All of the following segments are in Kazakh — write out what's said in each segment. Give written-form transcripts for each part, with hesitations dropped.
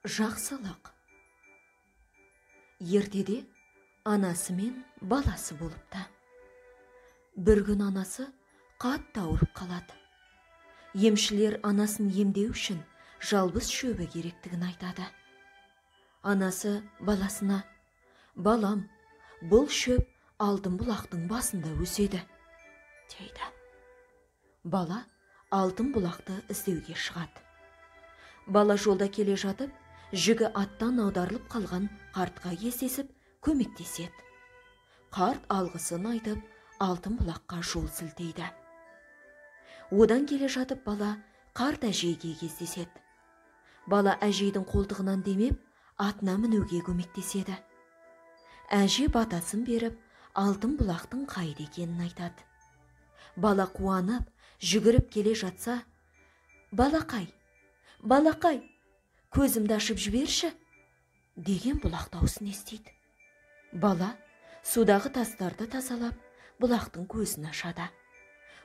Жақсылық. Ертеде анасы мен баласы болыпты. Бір күн анасы қатты ауырып қалады. Емшілер анасын емдеу үшін жалбыз шөбі керектігін айтады. Анасы баласына: «Балам, бұл шөп алтын бұлақтың басында өседі», дейді. Бала алтын бұлақты іздеуге шығады. Бала жолда келе жатып, жүгі аттан аударылып қалған қартқа кездесіп, көмектеседі. Қарт алғысын айтып, алтын бұлаққа жол сілтейді. Одан келе жатып бала қарт әжейге кездеседі. Бала әжейдің қолтығынан демеп, атына мінуге көмектеседі. Әже батасын беріп, алтын бұлақтың қайда екенін айтады. Бала қуанып, жүгіріп келе жатса: «Балақай, балақай, көзімді ашып жіберші», деген бұлақ даусын естиді. Бала судағы тастарды тазалап, бұлақтың көзін ашады.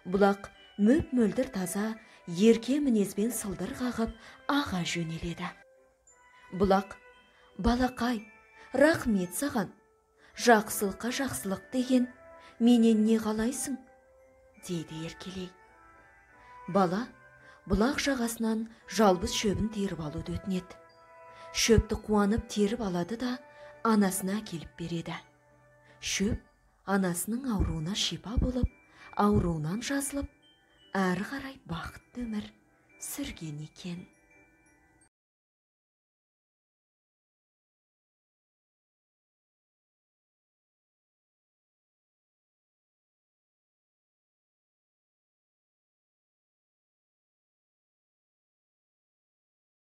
Бұлақ мөп-мөлдір таза, ерке мінезбен сылдыр қағып, аға жөнеледі. Бұлақ: «Балақай, рахмет саған, жақсылыққа жақсылық деген, менен не қалайсың?» дейді еркелей. Бала бұлақ жағасынан жалбыз шөбін теріп алуды өтінеді. Шөпті қуанып теріп алады да анасына әкеліп береді. Шөп анасының ауруына шипа болып, ауруынан жазылып, әрі қарай бақытты өмір сүрген екен.